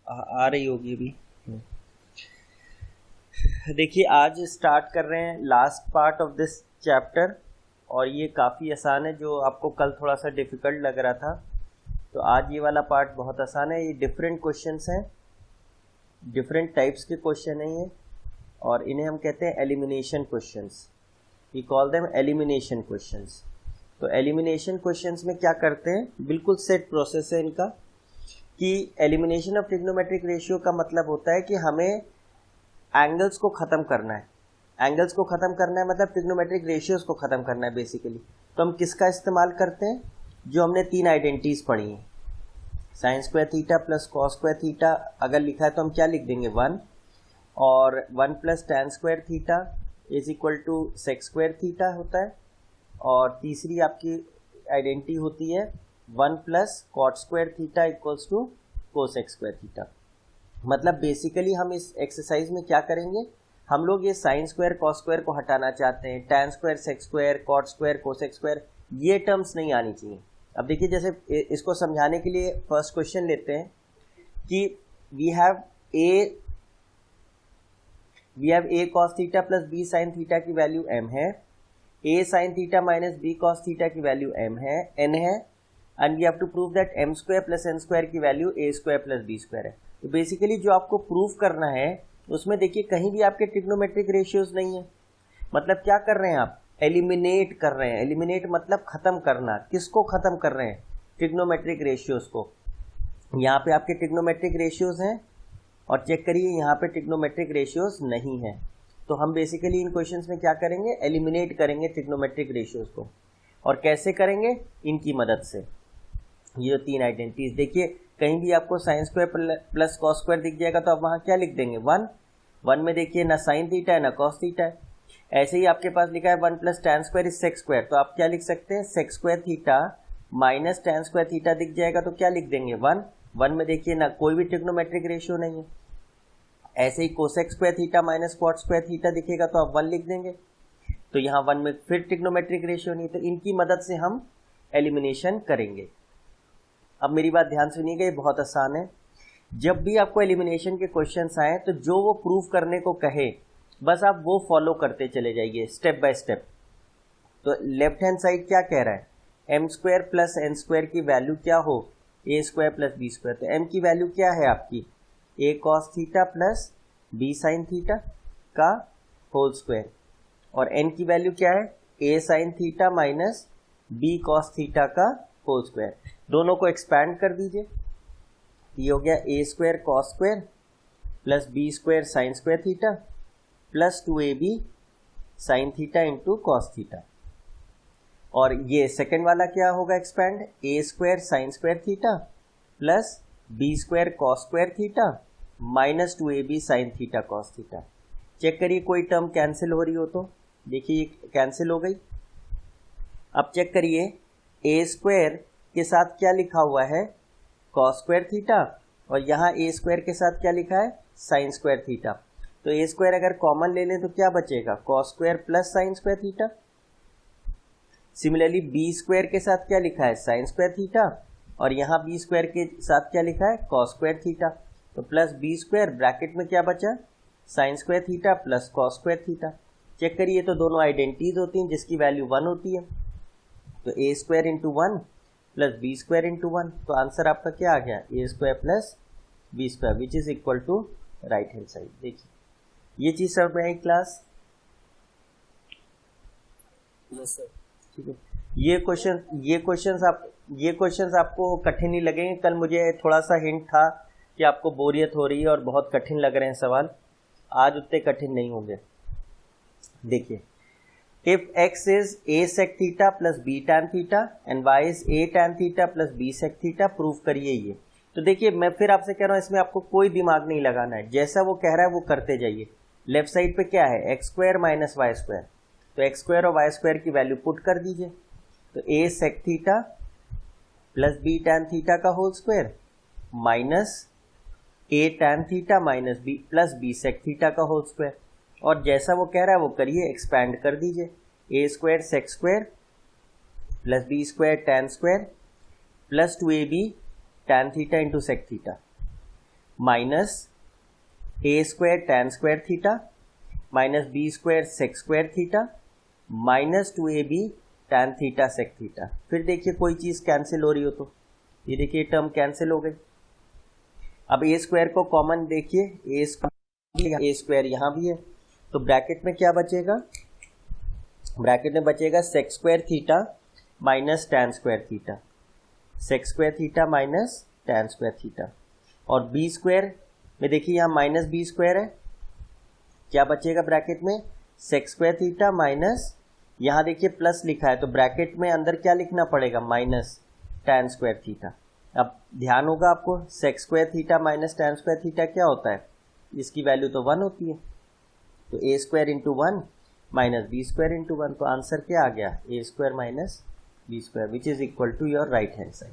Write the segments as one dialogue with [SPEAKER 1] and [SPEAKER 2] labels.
[SPEAKER 1] आ रही होगी अभी। देखिए आज स्टार्ट कर रहे हैं last part of this chapter, और ये काफ़ी आसान है। जो आपको कल थोड़ा सा डिफ़िकल्ट लग रहा था, तो आज ये वाला पार्ट बहुत आसान है। ये डिफरेंट क्वेश्चंस हैं, डिफरेंट टाइप्स के क्वेश्चन हैं ये, और इन्हें हम कहते हैं elimination questions. We call them elimination questions. तो एलिमिनेशन क्वेश्चंस में क्या करते हैं, बिल्कुल सेट प्रोसेस है इनका, कि एलिमिनेशन ऑफ ट्रिग्नोमेट्रिक रेशियो का मतलब होता है कि हमें एंगल्स को ख़त्म करना है। एंगल्स को ख़त्म करना है मतलब ट्रिग्नोमेट्रिक रेशियोज को ख़त्म करना है बेसिकली। तो हम किसका इस्तेमाल करते हैं, जो हमने तीन आइडेंटिटीज़ पढ़ी हैं। Sign square theta plus cos square theta अगर लिखा है तो हम क्या लिख देंगे 1, और 1 plus tan square theta is equal to sec square theta होता है। और तीसरी आपकी आइडेंटिटी होती है 1 plus cot square theta equals to cosec square theta. मतलब बेसिकली हम इस एक्सरसाइज में क्या करेंगे, हम लोग ये साइन स्क्वायर कॉस स्क्वायर को हटाना चाहते हैं। Tan square sec square cot square cosec square ये टर्म्स नहीं आनी चाहिए। अब देखिए, जैसे इसको समझाने के लिए फर्स्ट क्वेश्चन लेते हैं कि we have A cos theta plus B sine theta की वैल्यू m है, A sine theta minus B cos theta की वैल्यू m है, n है, and we have to prove that m square plus n square की value a square plus b square है। तो basically जो आपको प्रूव करना है उसमें देखिए कहीं भी आपके ट्रिग्नोमेट्रिक रेशियोज नहीं है। मतलब क्या कर रहे हैं आप, एलिमिनेट कर रहे हैं। एलिमिनेट मतलब खत्म करना। किसको खत्म कर रहे हैं, ट्रिग्नोमेट्रिक रेशियोज को। यहाँ पे आपके ट्रिग्नोमेट्रिक रेशियोज हैं, और चेक करिए यहाँ पे ट्रिग्नोमेट्रिक रेशियोज नहीं है। तो हम बेसिकली इन क्वेश्चंस में क्या करेंगे, एलिमिनेट करेंगे ट्रिग्नोमेट्रिक रेशियोज को। और कैसे करेंगे, इनकी मदद से। ये तीन आइडेंटिटीज देखिए, कहीं भी आपको sine square plus cos square दिख जाएगा तो आप वहाँ क्या लिख देंगे 1 में देखिए ना साइन थीटा है ना कॉस थीटा है। ऐसे ही आपके पास लिखा है 1 plus tan square is sec square, तो आप क्या लिख सकते हैं, sec square theta minus tan square theta दिख जाएगा तो क्या लिख देंगे 1 में देखिए ना कोई भी ट्रिग्नोमेट्रिक रेशियो नहीं है। ऐसे ही cosec square theta minus cot square theta दिखेगा तो आप 1 लिख देंगे। तो यहाँ 1 में फिर ट्रिग्नोमेट्रिक रेशियो नहीं, तो इनकी मदद से हम एलिमिनेशन करेंगे। अब मेरी बात ध्यान सुनिएगा, ये बहुत आसान है। जब भी आपको एलिमिनेशन के क्वेश्चंस आए तो जो वो प्रूव करने को कहे बस आप वो फॉलो करते चले जाइए स्टेप बाय स्टेप। तो लेफ्ट हैंड साइड क्या कह रहा है, M square plus N square की वैल्यू क्या हो, A square plus B square. तो एम की वैल्यू क्या है आपकी, A cos theta plus B sine theta का होल स्क्वायर, और एन की वैल्यू क्या है, A sine theta minus B cos theta का होल स्क्वायर। दोनों को एक्सपैंड कर दीजिए, ये हो गया A square cos square plus B square sine square theta plus 2ab sine theta into cos theta. और ये सेकेंड वाला क्या होगा expand, A square sine square theta plus B square cos square theta minus 2ab sine theta cos theta. Check करिए कोई term cancel हो रही हो तो, देखिए ये कैंसिल हो गई। अब चेक करिए ए स्क्वायर के साथ क्या लिखा हुआ है, कॉस स्क्वायर थीटा, और यहाँ ए स्क्वायर के साथ क्या लिखा है, साइन स्क्वायर थीटा। तो ए स्क्वायर अगर कॉमन ले लें तो क्या बचेगा, cos square plus sine square theta. Similarly B square के साथ क्या लिखा है, साइन स्क्वायर थीटा, और यहाँ बी स्क्वायर के साथ क्या लिखा है, कॉस स्क्वायर थीटा। तो प्लस बी स्क्वायर ब्रैकेट में क्या बचा, sine square theta plus cos square theta. Check करिए तो दोनों आइडेंटिटीज होती हैं जिसकी वैल्यू 1 होती है। तो A square into 1 plus B square into 1, तो आंसर आपका क्या आ गया, A square plus B square which is equal to right hand side. देखिए ये चीज समझ में आई क्लास,
[SPEAKER 2] यस सर।
[SPEAKER 1] ठीक है। ये क्वेश्चंस आपको कठिन नहीं लगेंगे। कल मुझे थोड़ा सा हिंट था कि आपको बोरियत हो रही है और बहुत कठिन लग रहे हैं सवाल, आज उतने कठिन नहीं होंगे। देखिए, if x is a sec theta plus b tan theta and y is a tan theta plus b sec theta, prove करिए ये। तो देखिए मैं फिर आपसे कह रहा हूँ, इसमें आपको कोई दिमाग नहीं लगाना है, जैसा वो कह रहा है वो करते जाइए। लेफ्ट साइड पे क्या है, X square minus Y square, तो एक्स स्क्वायर और वाई स्क्वायर की वैल्यू पुट कर दीजिए। तो a sec theta plus b tan theta का whole square minus a tan theta minus b plus b sec theta का होल स्क्वायर। और जैसा वो कह रहा है वो करिए, एक्सपैंड कर दीजिए। A square sec square plus B square tan square plus 2ab tan theta into sec theta. Minus A square tan square theta minus B square sec square theta minus 2ab tan theta sec theta. फिर देखिए कोई चीज़ cancel हो रही हो तो ये देखिए term cancel हो गई। अब ए स्क्वायर को कॉमन देखिए, ए स्क्वायर यहाँ भी है, तो ब्रैकेट में क्या बचेगा, ब्रैकेट में बचेगा sec square theta minus tan square theta, sec square theta minus tan square theta. और बी स्क्वायर में देखिए यहाँ माइनस बी स्क्वायर है, क्या बचेगा ब्रैकेट में, सेक स्क्वायर थीटा माइनस, यहाँ देखिए प्लस लिखा है तो ब्रैकेट में अंदर क्या लिखना पड़ेगा, माइनस टैन स्क्वायर थीटा। अब ध्यान होगा आपको, sec square theta minus tan square theta क्या होता है, इसकी वैल्यू तो 1 होती है, तो A square into 1 minus B square into 1, तो आंसर क्या आ गया, A square minus B square which is equal to your right hand side.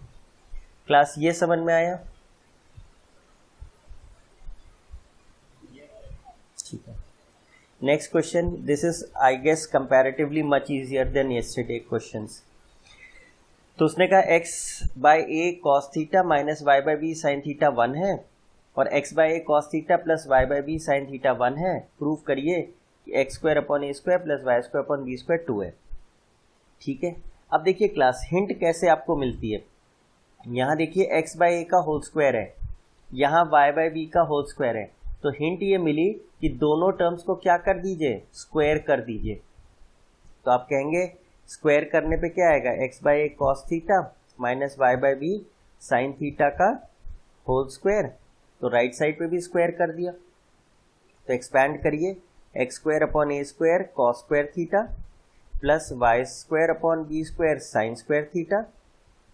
[SPEAKER 1] Class ये समझ में आया, ठीक है। Next question, this is I guess comparatively much easier than yesterday questions. तो उसने कहा x by A cos theta minus Y by B sine theta 1 है और x by A cos theta plus Y by B sine theta 1 है, prove करिए कि X square upon A square plus Y square upon B square 2 है। ठीक है, अब देखिए क्लास हिंट कैसे आपको मिलती है, यहाँ देखिए x बाई ए का होल स्क्वायर है, यहाँ y बाई बी का होल स्क्वायर है, तो हिंट ये मिली कि दोनों टर्म्स को क्या कर दीजिए, स्क्वायर कर दीजिए। तो आप कहेंगे स्क्वायर करने पे क्या आएगा, x by A cos theta minus Y by B sine theta का होल स्क्वायर, तो राइट साइड पे भी स्क्वायर कर दिया, तो एक्सपैंड करिए, X square upon A square cos square theta plus Y square upon B square sine square theta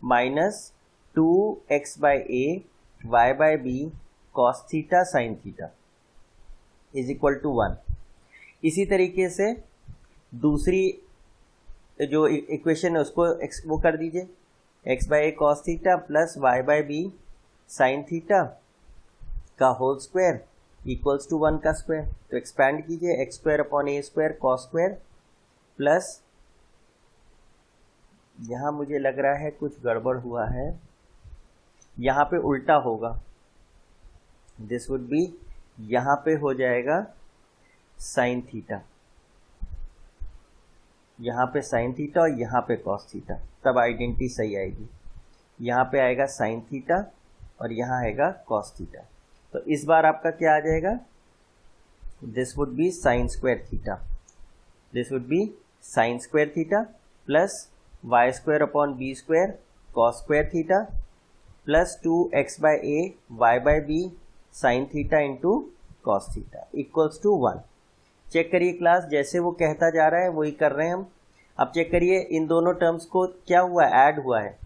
[SPEAKER 1] minus 2x by A Y by B cos theta sine theta is equal to 1। इसी तरीके से दूसरी जो equation है उसको वो कर दीजिए, x by A cos theta plus Y by B sine theta का होल स्क्वायर इक्वल्स टू 1 का स्क्वायर, तो एक्सपैंड कीजिए, X square upon A square cos square plus, यहाँ मुझे लग रहा है कुछ गड़बड़ हुआ है, यहाँ पे उल्टा होगा, दिस वुड बी, यहाँ पे हो जाएगा साइन थीटा, यहाँ पे साइन थीटा और यहाँ पे कॉस थीटा, तब आइडेंटिटी सही आएगी। यहाँ पे आएगा साइन थीटा और यहाँ आएगा कॉस थीटा, तो इस बार आपका क्या आ जाएगा, this would be sine square theta, this would be sine square theta plus Y square upon B square cos square theta plus 2x by A Y by B sine theta into cos theta equals to 1। Check करिए class, जैसे वो कहता जा रहा है वही कर रहे हैं हम। अब चेक करिए इन दोनों टर्म्स को क्या हुआ है, ऐड हुआ है,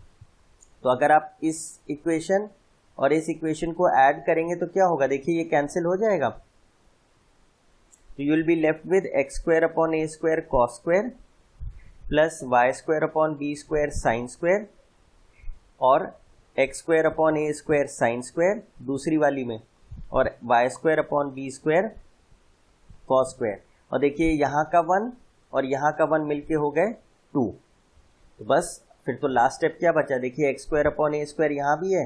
[SPEAKER 1] तो अगर आप इस इक्वेशन और इस इक्वेशन को ऐड करेंगे तो क्या होगा, देखिए ये कैंसिल हो जाएगा, तो you will be left with X square upon A square cos square plus Y square upon B square sine square और X square upon A square sine square दूसरी वाली में और Y square upon B square cos square, और देखिए यहाँ का 1 और यहाँ का 1 मिलके हो गए 2, तो बस फिर तो लास्ट स्टेप क्या बचा, देखिए X square upon A square यहाँ भी है,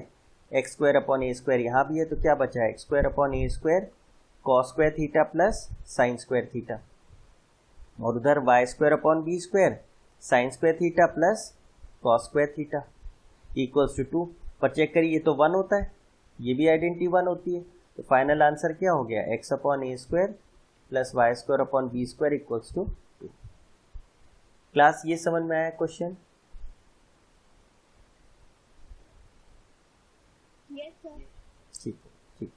[SPEAKER 1] X square upon A square यहाँ भी है, तो क्या बचा है, X square upon A square cos square theta plus sine square theta, और उधर Y square upon B square sine square theta plus cos square theta equals to 2। पर चेक करिए ये तो 1 होता है, ये भी आइडेंटिटी 1 होती है, तो फाइनल आंसर क्या हो गया, X upon A square plus Y square upon B square equals to 2। Class ये समझ में आया क्वेश्चन, ठीक ठीक।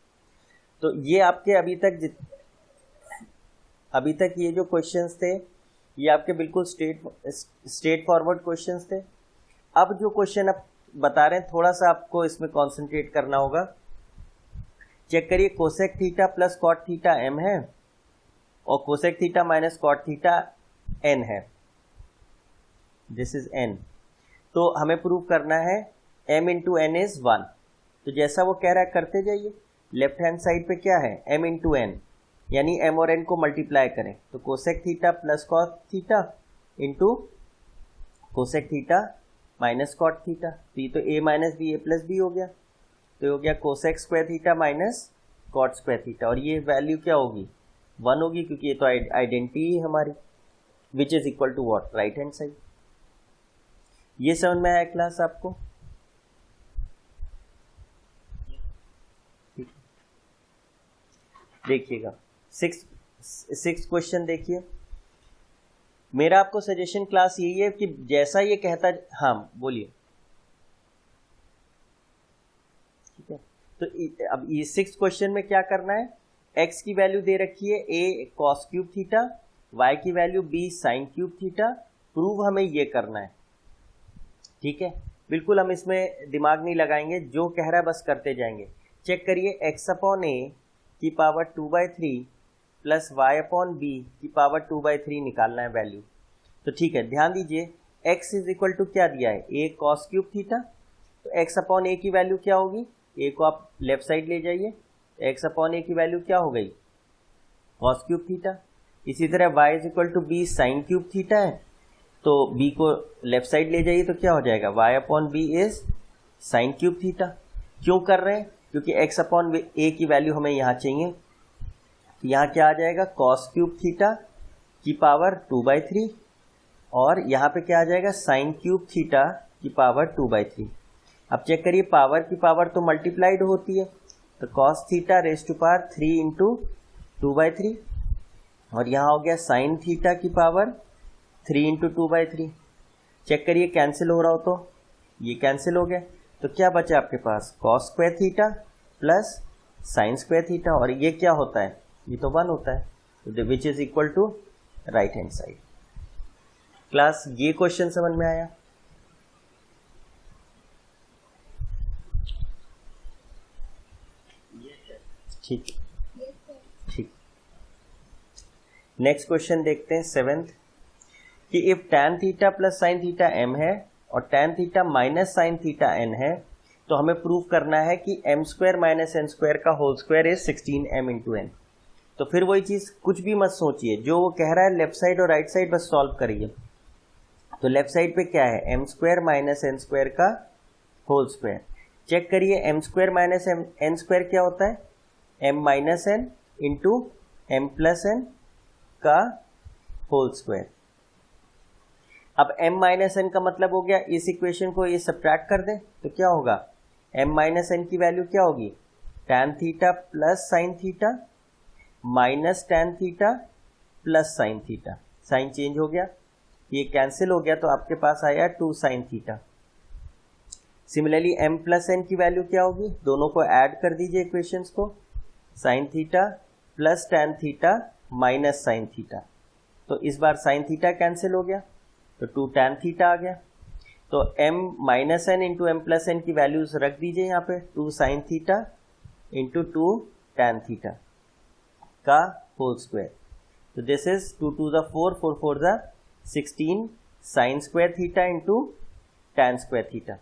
[SPEAKER 1] तो ये आपके अभी तक ये जो क्वेश्चंस थे ये आपके बिल्कुल स्ट्रेट फॉरवर्ड क्वेश्चंस थे। अब जो क्वेश्चन आप बता रहे हैं थोड़ा सा आपको इसमें कंसंट्रेट करना होगा। चेक करिए, cosec theta plus cot theta m है और cosec theta minus cot theta n है, दिस इज n। तो हमें प्रूव करना है m इंटू एन इज 1, तो जैसा वो कह रहा है करते जाइए। लेफ्ट हैंड साइड पे क्या है, m इंटू एन, यानी m और n को मल्टीप्लाई करें, तो cosec theta plus cot theta into cosec theta minus cot theta, तो ये तो a minus B A plus B हो गया। तो ये हो गया cosec square theta minus cot square theta, और ये वैल्यू क्या होगी 1 होगी, क्योंकि ये तो आइडेंटिटी है हमारी, which is equal to what, right hand side. ये समझ में आया क्लास आपको? देखिएगा सिक्स क्वेश्चन देखिए। मेरा आपको सजेशन क्लास यही है कि जैसा ये कहता, हाँ बोलिए, ठीक है। तो अब ये 6 क्वेश्चन में क्या करना है, x की वैल्यू दे रखी है a cos cube theta, y की value b sin cube theta, prove हमें ये करना है, ठीक है। बिल्कुल हम इसमें दिमाग नहीं लगाएंगे, जो कह रहा है बस करते जाएंगे। चेक करिए, x अपॉन a की power 2/3 plus y upon b की पावर 2/3 निकालना है वैल्यू। तो ठीक है, ध्यान दीजिए, x इज इक्वल टू क्या दिया है, a cos क्यूब थीटा, तो x अपॉन a की वैल्यू क्या होगी, a को आप लेफ्ट साइड ले जाइए, x अपॉन a की वैल्यू क्या हो गई, cos क्यूब थीटा। इसी तरह y is equal to b sin cube theta है, तो b को लेफ्ट साइड ले जाइए तो क्या हो जाएगा, y upon b is sin cube theta. क्यों कर रहे हैं, क्योंकि x अपॉन a की वैल्यू हमें यहाँ चाहिए, तो यहाँ क्या आ जाएगा, cos क्यूब थीटा की पावर 2/3, और यहाँ पे क्या आ जाएगा, sin क्यूब थीटा की पावर 2/3। अब चेक करिए, पावर की पावर तो मल्टीप्लाइड होती है, तो cos theta raise to power 3 into 2/3, और यहाँ हो गया sin थीटा की पावर 3 इंटू 2/3। चेक करिए, कैंसिल हो रहा हो तो ये कैंसिल हो गया, तो क्या बचा आपके पास, cos square theta plus sin square theta, और ये क्या होता है, ये तो 1 होता है, तो which is equal to right hand side. Class ये क्वेश्चन समझ में आया? ठीक ठीक। नेक्स्ट क्वेश्चन देखते हैं 7th, कि if tan theta plus sine theta m है और tan theta minus sine theta n है, तो हमें प्रूव करना है कि m square minus n square का whole square is 16m into n। तो फिर वही चीज, कुछ भी मत सोचिए, जो वो कह रहा है लेफ्ट साइड और राइट साइड बस सॉल्व करिए। तो लेफ्ट साइड पे क्या है, m square minus n square का होल स्क्वायर। चेक करिए, m square minus n square क्या होता है, m minus n into m plus n का होल स्क्वायर। अब m माइनस n का मतलब हो गया, इस इक्वेशन को ये सब्ट्रैक्ट कर दें तो क्या होगा, m माइनस n की वैल्यू क्या होगी, tan theta plus sine theta minus tan theta plus sine theta, sign change हो गया, ये कैंसिल हो गया, तो आपके पास आया 2 sine theta. Similarly m plus n की वैल्यू क्या होगी, दोनों को ऐड कर दीजिए इक्वेशंस को, sine theta plus tan theta minus sine theta, तो इस बार साइन थीटा कैंसिल हो गया, तो 2 tan थीटा आ गया। तो m minus n into M plus n की वैल्यूज रख दीजिए यहाँ पे, 2 sine theta into 2 tan theta का होल स्क्वायर। तो this is 2 to the 4, 4 4 the 16 sine square theta into tan square theta.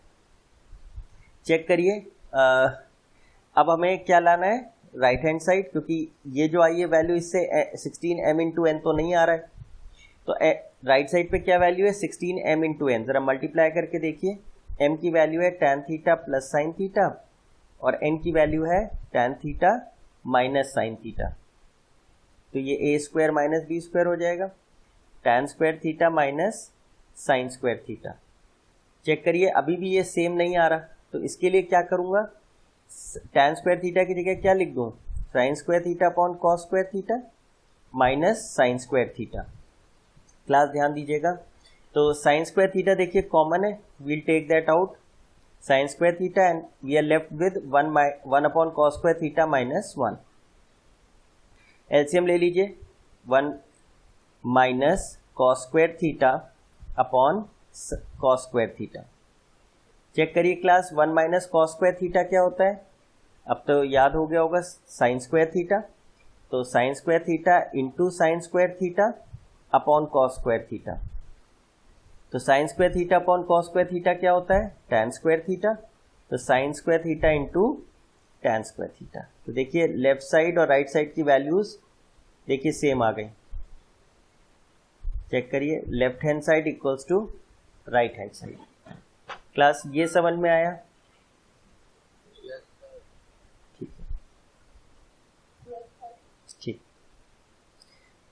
[SPEAKER 1] Check करिए, अब हमें क्या लाना है, राइट हैंड साइड, क्योंकि ये जो आई है वैल्यू इससे 16m इंटू n तो नहीं आ रहा है, तो राइट साइड पे क्या वैल्यू है, 16m इंटू n। जरा मल्टीप्लाई करके देखिए, m की वैल्यू है tan theta plus sine theta, और n की वैल्यू है tan theta minus sine theta, तो ये a square minus b square हो जाएगा, tan square theta minus sine square theta. Check करिए, अभी भी ये सेम नहीं आ रहा, तो इसके लिए क्या करूंगा, tan स्क्वायर थीटा की जगह क्या लिख दूं, sine square theta upon cos square theta minus sine square theta. Class ध्यान दीजिएगा, तो साइन स्क्वायर थीटा देखिए कॉमन है, we'll take that out, sine square theta, and we are left with 1 upon cos square theta minus 1। LCM ले लीजिए, 1 minus cos square theta upon cos square theta. Check करिए class, 1 minus cos square theta क्या होता है, अब तो याद हो गया होगा, साइन स्क्वायर थीटा, तो sine square theta into sine square theta upon cos square theta. तो sine square theta upon cos square theta क्या होता है, tan स्क्वायर थीटा, तो sine square theta into tan square theta. तो देखिए left side और right side की values देखिए सेम आ गई। चेक करिए, left hand side equals to right hand side. Class ये समझ में आया?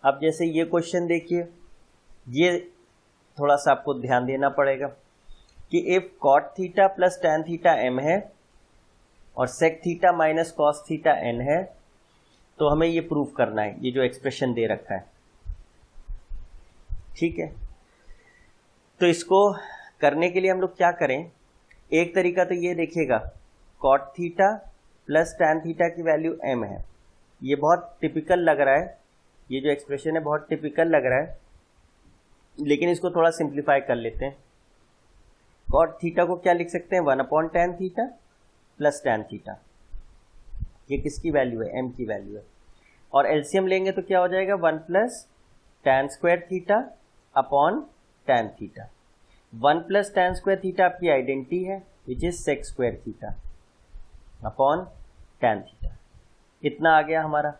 [SPEAKER 1] अब जैसे ये क्वेश्चन देखिए, ये थोड़ा सा आपको ध्यान देना पड़ेगा कि if cot theta plus tan theta m है और sec theta minus cos theta n है, तो हमें ये प्रूव करना है, ये जो एक्सप्रेशन दे रखा है, ठीक है। तो इसको करने के लिए हम लोग क्या करें, एक तरीका तो ये देखिएगा, cot theta plus tan theta की वैल्यू m है, ये बहुत टिपिकल लग रहा है, ये जो एक्सप्रेशन है बहुत टिपिकल लग रहा है, लेकिन इसको थोड़ा सिंप्लीफाई कर लेते हैं। कॉट थीटा को क्या लिख सकते हैं, 1/tan theta plus tan theta, ये किसकी वैल्यू है, m की वैल्यू है, और एलसीएम लेंगे तो क्या हो जाएगा, 1+tan² theta upon tan theta. 1+tan² theta आपकी आइडेंटिटी है which is sec² theta upon tan theta, इतना आ गया हमारा,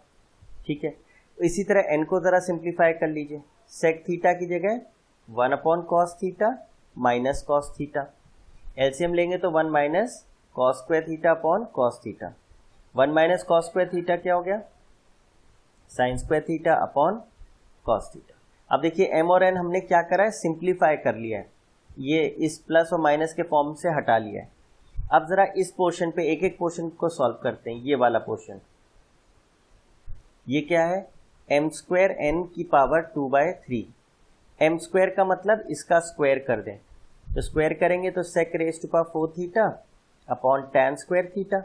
[SPEAKER 1] ठीक है। इसी तरह n को ज़रा सिंप्लीफाई कर लीजिए, सेक थीटा की जगह 1/cos theta minus cos theta, LCM लेंगे तो 1 - cos² theta upon cos theta, 1 - cos² theta क्या हो गया, sin² theta upon cos theta. अब देखिए m और n हमने क्या करा है, सिंप्लीफाई कर लिया है, ये इस प्लस और माइनस के फॉर्म से हटा लिया है। अब जरा इस पोर्शन पे एक एक पोर्शन को सॉल्व करते हैं। ये वाला पोर्शन, ये क्या है, m² n की पावर 2/3, m² का मतलब इसका स्क्वायर कर दें, तो स्क्वायर करेंगे तो sec⁴ theta upon tan² theta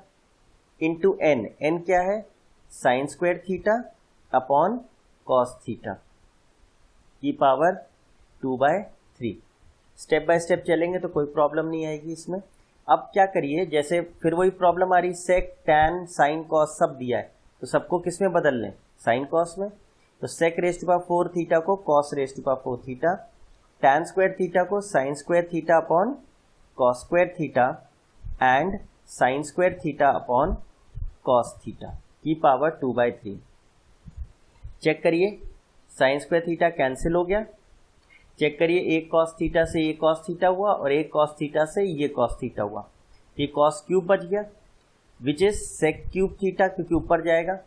[SPEAKER 1] into n क्या है, sin² theta upon cos theta की पावर 2/3। स्टेप बाय स्टेप चलेंगे तो कोई प्रॉब्लम नहीं आएगी इसमें। अब क्या करिए, जैसे फिर वही प्रॉब्लम आ रही, सेक टैन साइन कॉस सब दिया है, तो सबको किस में बदल लें, साइन कॉस में, तो sec⁴ थीटा को cos⁴ थीटा, tan² थीटा को sin² theta upon cos² theta and sin² theta upon cos theta की पावर 2/3। चेक करिए, sin² थीटा कैंसिल हो गया, चेक करिए, एक cos थीटा से ये cos थीटा हुआ और एक cos थीटा से ये cos थीटा हुआ, ये cos³ बच गया विच इज sec³ थीटा, क्योंकि ऊपर जाएगा,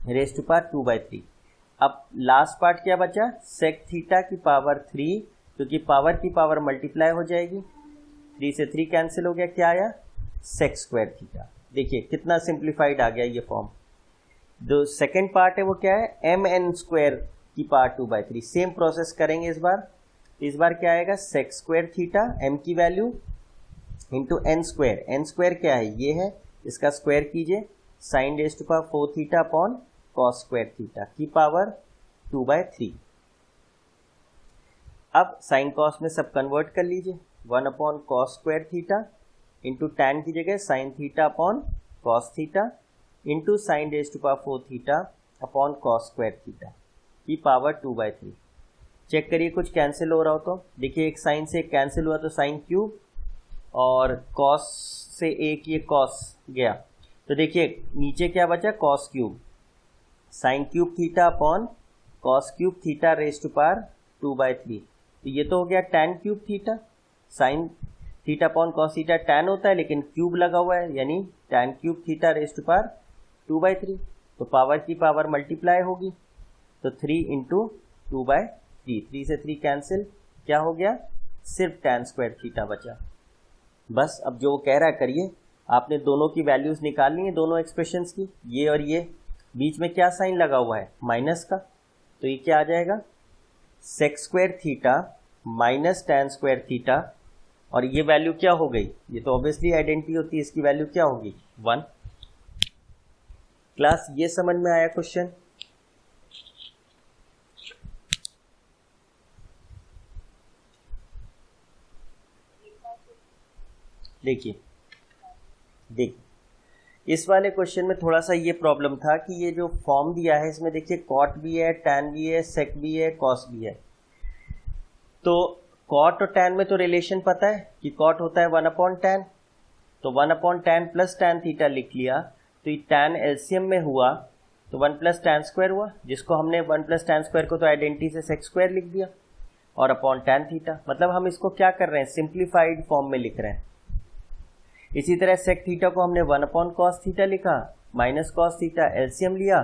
[SPEAKER 1] ⁻² 2/3। अब लास्ट पार्ट क्या बचा, sec थीटा की पावर 3, क्योंकि पावर की पावर मल्टीप्लाई हो जाएगी, 3 से 3 कैंसिल हो गया, क्या आया, sec² थीटा। देखिए कितना सिंप्लीफाइड आ गया ये फॉर्म। जो सेकेंड पार्ट है वो क्या है, mn² की पावर 2/3, सेम प्रोसेस करेंगे इस बार क्या आएगा, sec² थीटा m की वैल्यू इंटू n² क्या है, ये है, इसका स्क्वायर कीजिए, sin⁴ theta upon cos² theta की पावर 2/3। अब साइन कॉस में सब कन्वर्ट कर लीजिए, 1/cos² थीटा इंटू टैन की जगह sin theta upon cos theta into sin⁴ theta upon cos² theta की पावर 2/3। चेक करिए कुछ कैंसिल हो रहा हो तो, देखिए एक साइन से एक कैंसिल हुआ तो sin³ और cos से एक ये cos गया, तो देखिए नीचे क्या बचा, cos³ sin³ theta upon cos³ theta ⁻² 2/3, तो ये तो हो गया tan³ theta, sin theta upon cos theta tan होता है लेकिन क्यूब लगा हुआ है, यानी tan³ थीटा ⁻² 2/3, तो पावर की पावर मल्टीप्लाई होगी, तो 3 इंटू 2/3, 3 से 3 कैंसिल, क्या हो गया, सिर्फ tan² थीटा बचा। बस अब जो वो कह रहा है करिए, आपने दोनों की वैल्यूज निकालनी है, दोनों एक्सप्रेशंस की, ये और ये, बीच में क्या साइन लगा हुआ है, माइनस का, तो ये क्या आ जाएगा, sec² theta minus tan² theta, और ये वैल्यू क्या हो गई, ये तो ऑब्वियसली आइडेंटिटी होती है, इसकी वैल्यू क्या होगी, 1। क्लास ये समझ में आया क्वेश्चन? देखिए इस वाले क्वेश्चन में थोड़ा सा ये प्रॉब्लम था कि ये जो फॉर्म दिया है इसमें देखिए कॉट भी है, टैन भी है, सेक भी है, कॉस भी है। तो कॉट और टैन में तो रिलेशन पता है कि कॉट होता है 1/tan, तो 1/tan प्लस टैन थीटा लिख लिया, तो ये टैन एलसीएम में हुआ तो 1+tan² हुआ, जिसको हमने 1+tan² को तो आइडेंटिटी से sec² लिख दिया, और अपॉन tan थीटा, मतलब हम इसको क्या कर रहे हैं, सिंप्लीफाइड फॉर्म में लिख रहे हैं। इसी तरह sec थीटा को हमने 1/cos थीटा लिखा, माइनस cos थीटा एलसीएम लिया,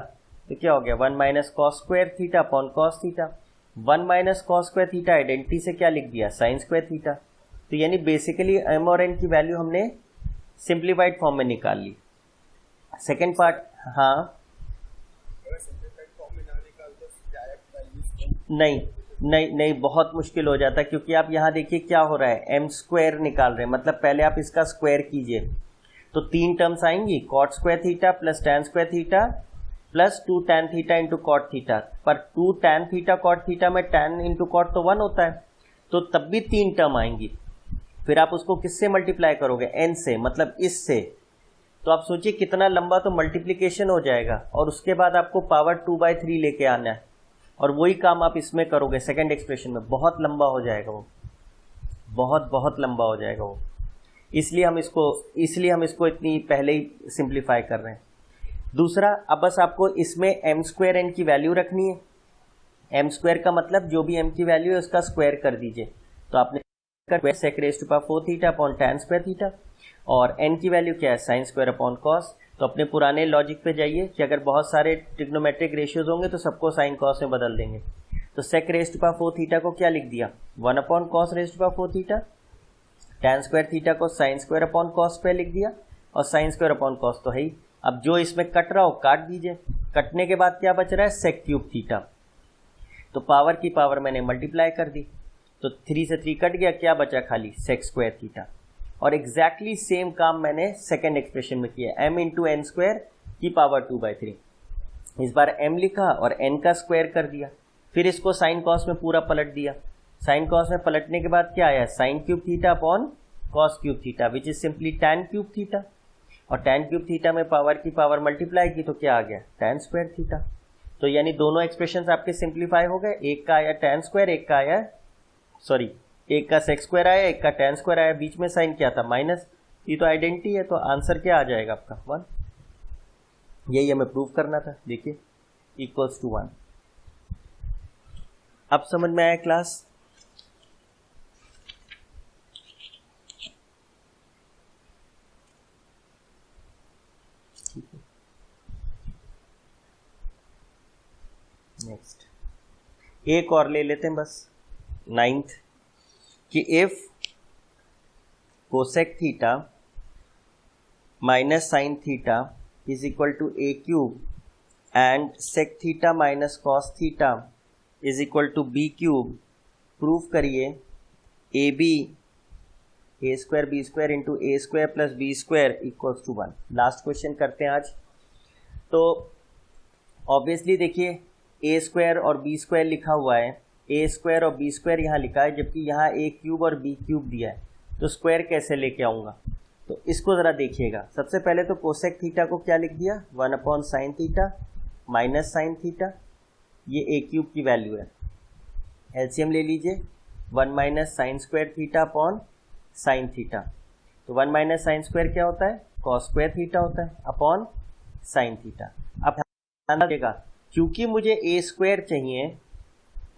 [SPEAKER 1] तो क्या हो गया 1 minus cos square theta upon cos theta. 1 minus cos square theta identity से क्या लिख दिया साइन स्क्वायर थीटा। तो यानी बेसिकली m और n की वैल्यू हमने सिंप्लीफाइड फॉर्म में निकाल ली। सेकेंड पार्ट, हाँ नहीं बहुत मुश्किल हो जाता है, क्योंकि आप यहाँ देखिए क्या हो रहा है, m स्क्वायर निकाल रहे हैं, मतलब पहले आप इसका स्क्वायर कीजिए तो 3 टर्म्स आएंगी, cot square theta plus tan square theta plus 2 tan theta into cot theta. पर 2 टैन थीटा कॉट थीटा में टैन इंटू कॉट तो 1 होता है, तो तब भी 3 टर्म आएंगी। फिर आप उसको किससे मल्टीप्लाई करोगे, n से, मतलब इससे। तो आप सोचिए कितना लंबा तो मल्टीप्लिकेशन हो जाएगा, और उसके बाद आपको पावर 2/3 लेके आना है, और वही काम आप इसमें करोगे सेकंड एक्सप्रेशन में। बहुत लंबा हो जाएगा वो, बहुत लंबा हो जाएगा वो, इसलिए हम इसको इतनी पहले ही सिंप्लीफाई कर रहे हैं। दूसरा, अब बस आपको इसमें m स्क्वायर n की वैल्यू रखनी है। m स्क्वायर का मतलब जो भी m की वैल्यू है उसका स्क्वायर कर दीजिए। तो आपने sec raise to power 4 theta upon tan square theta, और n की वैल्यू क्या है साइन स्क्वायर अपॉन कॉस। तो अपने पुराने लॉजिक पे जाइए कि अगर बहुत सारे ट्रिग्नोमेट्रिक रेशियोज होंगे तो सबको साइन कॉस में बदल देंगे। तो sec raise to power 4 theta को क्या लिख दिया 1 upon cos raise to power 4 theta, tan square theta को sine square upon cos square लिख दिया, और साइन स्क्वायर अपॉन कॉस तो है ही। अब जो इसमें कट रहा हो काट दीजिए, कटने के बाद क्या बच रहा है सेक क्यूब थीटा। तो पावर की पावर मैंने मल्टीप्लाई कर दी, तो 3 से 3 कट गया, क्या बचा खाली सेक स्क्वायर थीटा। और एग्जैक्टली सेम काम मैंने सेकेंड एक्सप्रेशन में किया, m इंटू एन स्क्वायर की पावर 2/3। इस बार m लिखा और n का स्क्वायर कर दिया, फिर इसको साइन कॉस में पूरा पलट दिया। साइन कॉस में पलटने के बाद क्या आया sine cube theta upon cos cube theta, which is simply tan cube theta. और टैन क्यूब थीटा में पावर की पावर मल्टीप्लाई की तो क्या आ गया टैन स्क्वायर थीटा। तो यानी दोनों एक्सप्रेशन आपके सिंप्लीफाई हो गए, एक का आया टैन स्क्वायर, एक का आया एक का सेक स्क्वायर आया, एक का टैन स्क्वायर आया, बीच में साइन क्या था माइनस। ये तो आइडेंटिटी है, तो आंसर क्या आ जाएगा आपका 1। यही हमें प्रूव करना था, देखिए इक्वल्स टू 1। अब समझ में आया क्लास। नेक्स्ट एक और ले लेते हैं बस, 9th कि if cosec theta minus sine theta is equal to a cube and sec theta minus cos theta is equal to b cube, proof करिए ab a square b square into a square plus b square equals to 1। Last question करते हैं आज। तो obviously देखिए a square और b square लिखा हुआ है, a स्क्वायर और b स्क्वायर यहाँ लिखा है, जबकि यहाँ a क्यूब और b क्यूब दिया है, तो स्क्वायर कैसे लेके आऊँगा। तो इसको ज़रा देखिएगा। सबसे पहले तो कोसेक थीटा को क्या लिख दिया 1 upon sine theta minus sine theta, ये a क्यूब की वैल्यू है। एलसीएम ले लीजिए, 1 minus sine square theta upon sine theta. तो 1 माइनस साइन स्क्वायर क्या होता है कॉस स्क्वायर थीटा होता है अपॉन साइन थीटा। अब ध्यान रखिएगा, क्योंकि मुझे a स्क्वायर चाहिए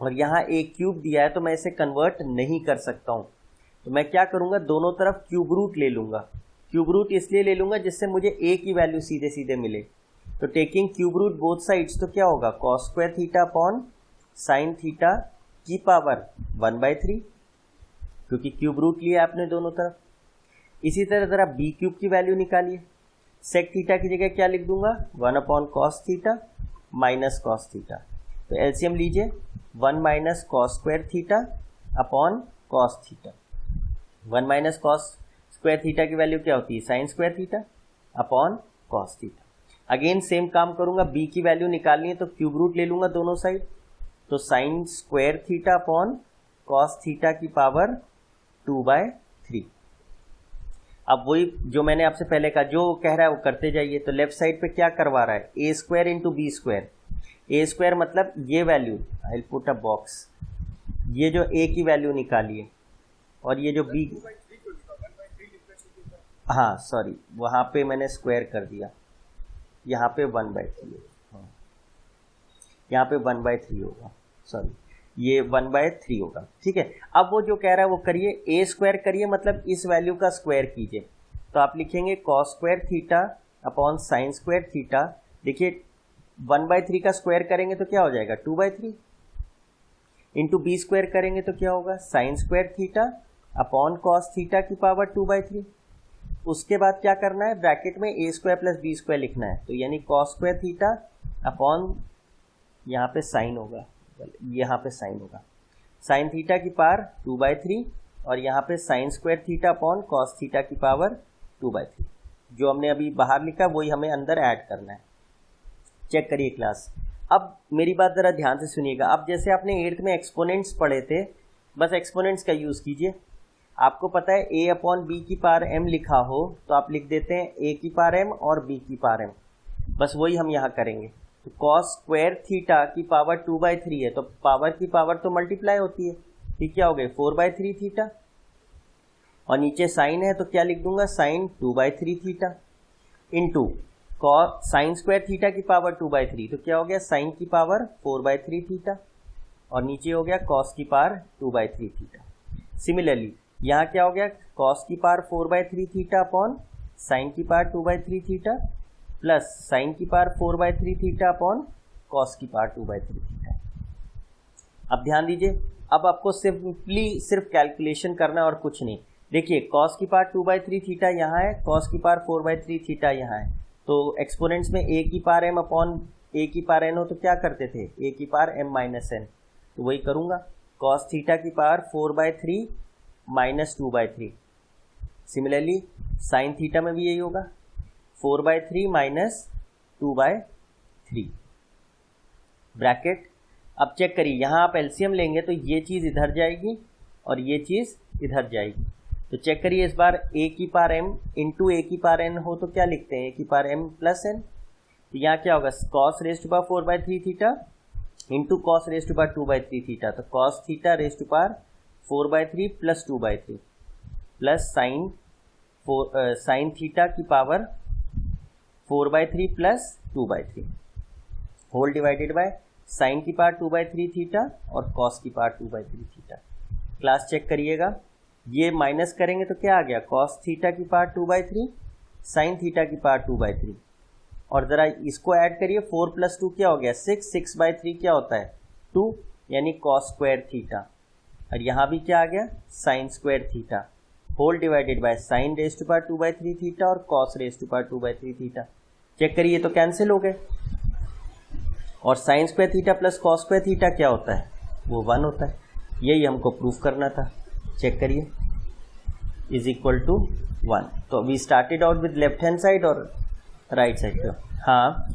[SPEAKER 1] और यहाँ a क्यूब दिया है, तो मैं इसे कन्वर्ट नहीं कर सकता हूँ। तो मैं क्या करूँगा, दोनों तरफ क्यूब रूट ले लूँगा। क्यूब रूट इसलिए ले लूँगा जिससे मुझे a की वैल्यू सीधे सीधे मिले। तो taking cube root both sides, तो क्या होगा cos square theta upon sine theta की पावर 1/3, क्योंकि क्यूब रूट लिया आपने दोनों तरफ। इसी तरह जरा b क्यूब की वैल्यू निकालिए। सेक थीटा की जगह क्या लिख दूंगा 1 upon cos theta minus cos theta. तो एलसीएम लीजिए, 1 minus cos square theta upon cos theta. 1 minus cos square theta की वैल्यू क्या होती है sign square theta upon cos theta. Again same काम करूंगा, b की वैल्यू निकालनी है तो क्यूब रूट ले लूंगा दोनों साइड। तो sine square theta upon cos theta की पावर 2/3। अब वही जो मैंने आपसे पहले कहा, जो कह रहा है वो करते जाइए। तो लेफ्ट साइड पे क्या करवा रहा है a square into B square. A square मतलब ये value, I will put a box, ये जो a की वैल्यू निकालिए, और ये जो b, हाँ सॉरी वहाँ पे मैंने स्क्वायर कर दिया, यहाँ पे 1/3 होगा, यहाँ पे 1/3 होगा, सॉरी ये 1/3 होगा, ठीक है। अब वो जो कह रहा है वो करिए, a स्क्वायर करिए मतलब इस वैल्यू का स्क्वायर कीजिए। तो आप लिखेंगे cos square theta upon sign square theta. देखिए 1/3 का स्क्वायर करेंगे तो क्या हो जाएगा 2/3 इंटू बी स्क्वायर करेंगे तो क्या होगा sine square theta upon cos theta की पावर 2/3। उसके बाद क्या करना है ब्रैकेट में a square plus B square लिखना है, तो यानी कॉस स्क्वायर थीटा अपॉन यहाँ पे साइन होगा, यहाँ पे साइन होगा साइन थीटा की पावर 2/3 और यहाँ पे sign square theta upon cos theta की पावर 2/3। जो हमने अभी बाहर लिखा वही हमें अंदर ऐड करना है। चेक करिए क्लास। अब मेरी बात ज़रा ध्यान से सुनिएगा। अब जैसे आपने 8th में एक्सपोनेंट्स पढ़े थे, बस एक्सपोनेंट्स का यूज़ कीजिए। आपको पता है a अपॉन बी की पावर m लिखा हो तो आप लिख देते हैं a की पावर m और b की पावर m, बस वही हम यहाँ करेंगे। तो कॉस स्क्वायर थीटा की पावर 2/3 है तो पावर की पावर तो मल्टीप्लाई होती है, ठीक क्या हो गए 4/3 थीटा, और नीचे साइन है तो क्या लिख दूंगा sine 2/3 theta into cos sine square theta की पावर 2/3 तो क्या हो गया साइन की पावर 4/3 थीटा और नीचे हो गया कॉस की पावर 2/3 थीटा। सिमिलरली यहाँ क्या हो गया कॉस की पावर 4/3 थीटा अपॉन साइन की पावर 2/3 थीटा प्लस साइन की पावर 4/3 थीटा अपॉन कॉस की पावर 2/3 थीटा। अब ध्यान दीजिए, अब आपको सिर्फ कैलकुलेशन करना है और कुछ नहीं। देखिए कॉस की पावर 2/3 थीटा यहाँ है, कॉस की पावर 4/3 थीटा यहाँ है, तो एक्सपोनेंट्स में a की पावर m अपॉन a की पावर n हो तो क्या करते थे a की पावर m माइनस n, तो वही करूँगा कॉस थीटा की power 4/3 minus 2/3। Similarly sine theta में भी यही होगा 4/3 माइनस 2/3 ब्रैकेट। अब चेक करिए यहाँ आप एलसीएम लेंगे तो ये चीज़ इधर जाएगी और ये चीज़ इधर जाएगी, तो चेक करिए इस बार a की पावर m इंटू a की पावर n हो तो क्या लिखते हैं a की पावर m प्लस n, तो यहाँ क्या होगा cos raise to power 4/3 theta into cos raise to power 2/3 theta, तो cos theta raise to power 4/3 plus 2/3 plus sine theta की power 4/3 plus 2/3 whole divided by sine की power 2/3 theta और cos की power 2/3 theta. Class check करिएगा, ये minus करेंगे तो क्या आ गया कॉस थीटा की पावर 2/3 साइन थीटा की पावर 2/3 और ज़रा इसको ऐड करिए 4 + 2 क्या हो गया 6, 6/3 क्या होता है 2 यानी कॉस स्क्वायर थीटा, और यहाँ भी क्या आ गया sine square theta whole divided by sine raise to power 2/3 theta और cos raise to power 2/3 theta. Check करिए तो कैंसिल हो गए, और sine square theta plus cos square theta क्या होता है वो 1 होता है, यही हमको प्रूफ करना था। चेक करिए इज इक्वल टू 1। तो we started out with left hand side और राइट साइड पे। हाँ